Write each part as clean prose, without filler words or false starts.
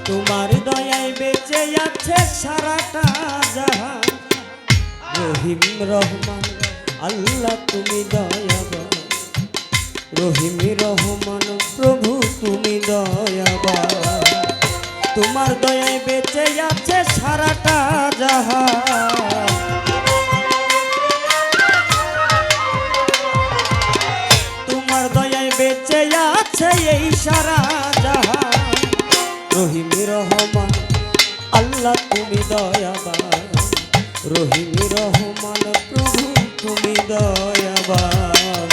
তোমার দয়ায় বেঁচে আছে সারাটা জাহান। রহিম রহমান আল্লাহ তুমি দয়াবান, রহিম রহমান প্রভু তুমি দয়াবান। তোমার দয়ায় বেঁচে আছে সারাটা জাহান। তোমার দয়ায় বেঁচে আছে এই সারা জাহান। রহিম রহমান আল্লাহ তুমি দয়াবান, রহিম রহমান প্রভু তুমি দয়াবান।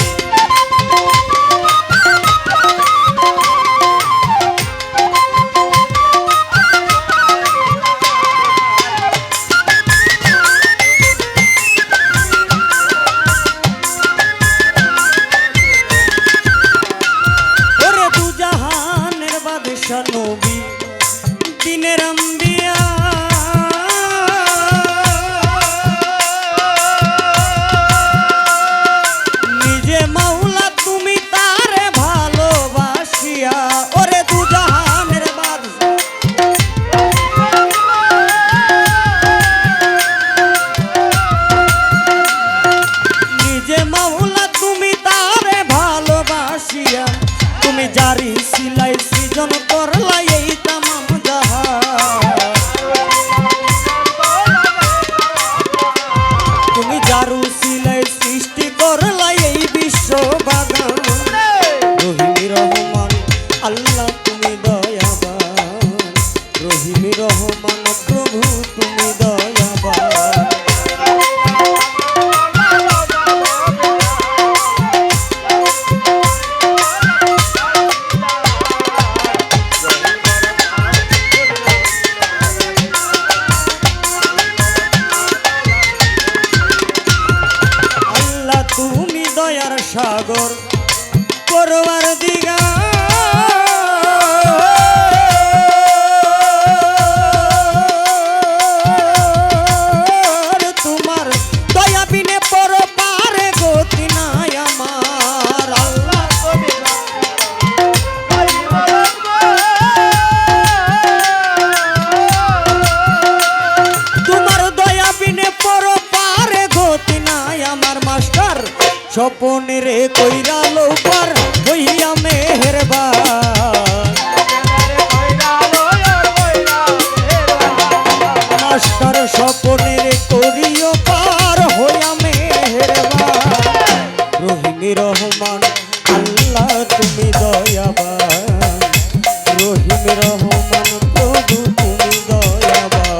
ওরে দু জাহানের বাদশা নবী দিনের আম্বিয়া, নিজে মাওলা তুমি তারে ভালোবাসিয়া। ওরে দু জাহানের বাদশা নিজে মাওলা তুমি তারে ভালোবাসিয়া। তুমি জারি সিলাই সৃজন করলা এই তামাম জাহান। তুমি জারু সিলাই সৃষ্টি করলা এই বিশ্ব বাগান। রহিম রহমান আল্লাহ তুমি দয়াবান, রহিম রহমান প্রভু তুমি দয়াবান। তুমি দয়ার সাগর করবার দিগা, তোমার দয়া বিনে পর পারে গতি নাই আমার। আল্লাহ তোমার দয়া বিনে পর পারে গতি নাই আমার। মাস্টার স্বপনের কইরা লোপার হইয়া মেহেরবান, মাস্টার স্বপনের করিও পার হইয়া মেহেরবান। রহিম রহমান আল্লাহ তুমি দয়াবান, রহিম রহমান প্রভু তুমি দয়াবান।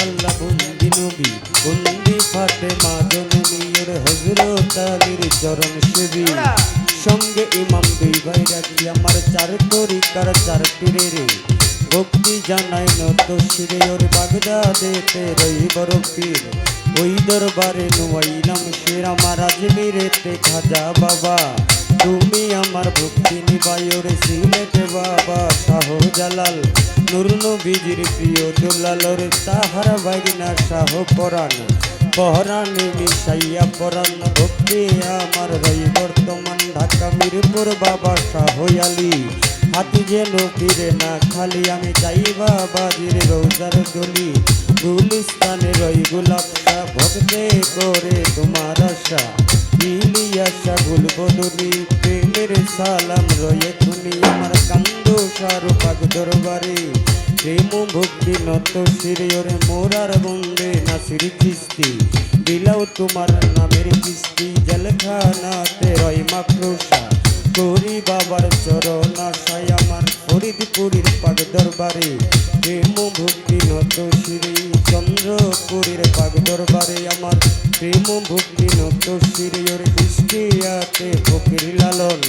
আল্লাহ বন্দি নবী বন্দি ফাতেমা জননীর হযরত আলীর চরণ সেবী, সঙ্গে ইমাম দুই ভাই রাখি আমার চার তরিকার চার পীরে। ভক্তি জানাই নত শিরে ওর বাগদাদেতে রই বড় পীর। ওই দরবারে নুয়াইলাম শের আমার আজমিরেতে খাজা বাবা। তুমি আমার ভক্তি নিবাই ওরে সিলেটে বাবা শাহজালাল। নূর নবীজির প্রিয় দুলাল ওরে তাহার বাইনা শাহ পরাণ। পহরানি মিশাইয়া পরাণ ভক্তি আমার রই বর্তমান ঢাকা মিরপুর বাবা শাহ আলী। হাতি যেন ফিরে না খালি আমি যাই বাবাজির রোজার গলি। গুলিস্তানে রই গোলাপ শাহ ভক্তে করে তোমার আশা। ইলিয়াসা গুলবদলি প্রেমের সালাম রয়ে তুমি আমার কান্দো সারু পাক দরবারে। প্রেম ভক্তি নত শিরে ওরে মোরার বন্দে নাসির কিস্তি। বিলাও তোমার নামের কিস্তি জেলখানাতে রয় মাকড়সা। করি বাবার চরণ আশায় আমার ফরিদপুরীর পাক দরবারে। প্রেম ভক্তি নত শিরে চন্দ্রপুরীর পাক দরবারে আমার। প্রেম ভক্তি নত শিরে ওরে কুষ্টিয়াতে ফকির লালন।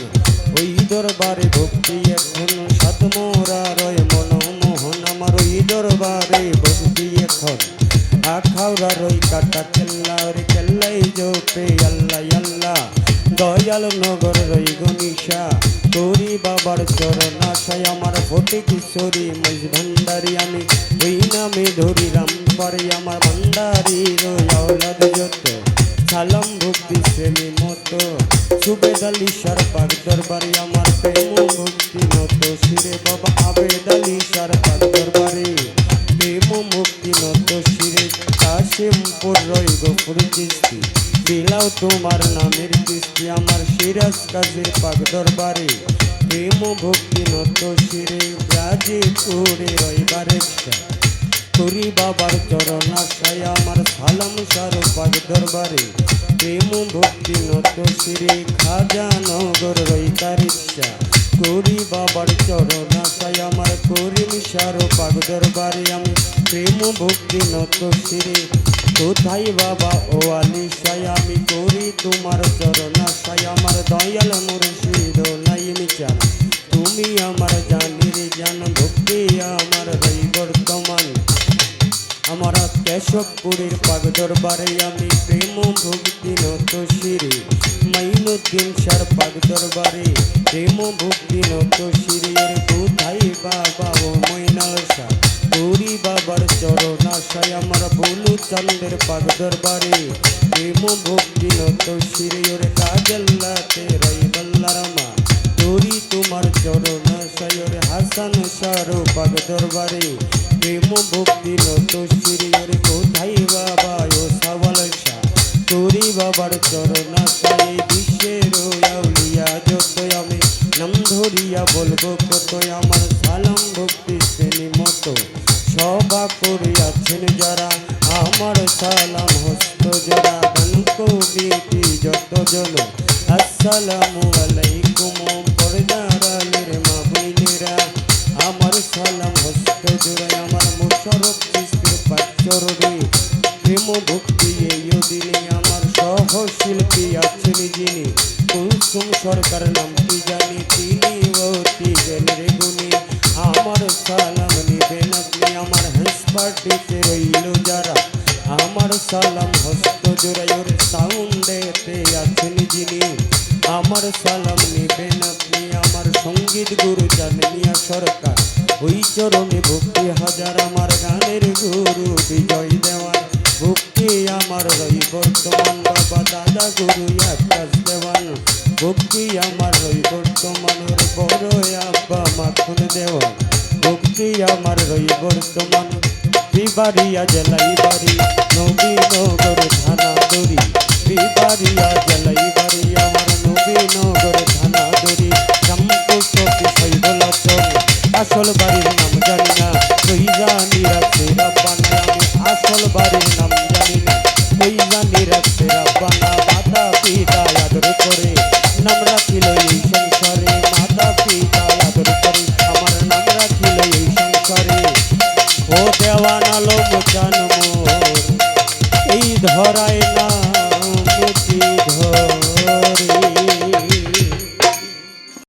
ওই দরবারে ভক্তি এখন সাত মোরা রয় মনমোহন আমার। ওই দরবারে ভক্তি এখন আখাউড়া রই কাটা কেল্লা ওরে কেল্লাই জোপে আল্লাহ আল্লাহ। দয়া দয়াল নগর রই গনিশা তোরি বাবার চরণ আশায় আমার ফটে কিশোরী মজ ভান্ডারি আমি ওই নামে ধরি রাম পারে আমার ভান্ডারি রয়াওলাদ যত সালাম ভক্তি শ্রেণী মতো সুবেদ আলী সার পাক দরবারে আমার প্রেম ভক্তি নত শিরে বাবা আবেদ আলী সার পাক দরবারে প্রেম মুক্তি নত শিরে কাশিমপুর রই গফুর চিস্তি বিলাও তোমার নামের কিস্তি আমার সিরাজ কাজীর পাক দরবারে প্রেম ভক্তি নত শিরে গাজীপুরে রইবার তোরি বাবার চরণ আশায় আমার সালাম সার পাক দরবারে প্রেম ভক্তি নত শিরে খাজা নগর রইতার ইচ্ছা তোরি বাবার চরণ আশায় আমার করিম সার পাক দরবারে আমি প্রেম ভক্তি নত শিরে কোথায় বাবা ও আলিশায় আমি করি তোমার চরণ আশায় আমার দয়াল মুর্শিদ নাইম চান তুমি আমার জানির জান ভক্তি আমার রই বর্তমান আমার কেশবপুরের পাক দরবারে আমি প্রেম ভক্তি নত শিরে মাইনুদ্দিন সার পাক দরবারে প্রেম ভক্তি নত শিরে কোথায় বাবা ও মৈনাল শাহ তোরি বাবার চরণ আশায় আমার বলু চন্দ্রের পাক দরবারে প্রেম ভক্তি নত শিরে ওরে কাজল্লাতে রই বল্লারামা তোরি তোমার চরণ আশায় ওরে হাসান সার পাক দরবারে প্রেম ভক্তি নত শিরে ওরে কোথায় বাবা ও সাওয়াল শাহ তোরি বাবার চরণ আশায় বিশ্বের আউলিয়া যত আমি নাম ধরিয়া বলবো কত আমার সালাম ভক্তি শ্রেণী মতো সভা করিয়াছেন যারা আমার সালাম হস্ত জোড়া গান কবিতি যত জন আসসালামু আলাইকুম পর্দারালের মা বইনেরা আমার সালাম হস্ত জোড়ায় আমার মোশারফ চিস্তির পাচরণে প্রেম ভক্তি এই দিনে আমার সহশিল্পী আছেন যিনি কুলসুম সরকার নামটি জানি তিনি অতি জেনের গুণী আমার সালাম নিবেন আপনি আমার হেন্স পার্টিতে রইল যারা আমার সালাম হস্ত জোড়ায় ওর সাউন্ডেতে আছেন যিনি আমার সালাম নিবেন আপনি আমার সঙ্গীত গুরু জানমিয়া সরকার ওই চরণে ভক্তি হাজার আমার গানের গুরু বিজয় দেওয়ান ভক্তি আমার রই বর্তমান বাবা দাদা গুরু আকাশ দেওয়ান ভক্তি আমার রই বর্তমান ওর বড় আব্বা মাখন দেওয়ান ভক্তি আমার রই বর্তমান বিবারিয়া জেলাই বাড়ি নবীনগর থানা দড়ি বিবারিয়া জেলাই বাড়ি আমার নবীনগর থানা দড়ি রামপুর শৈবল আসল বাড়ির নাম জানি না ওই জানি রাখছে রাব্বানা আমি আসল বাড়ির নাম জানি না ওই জানি রাখছে রাব্বানা মাতা পিতা আদর করে নাম রাখিল এই সংসারে মাতা পিতা আদর করে আমার নাম রাখিল এই সংসারে ও দেওয়ান আলো মোচান মোর এই ধরায় না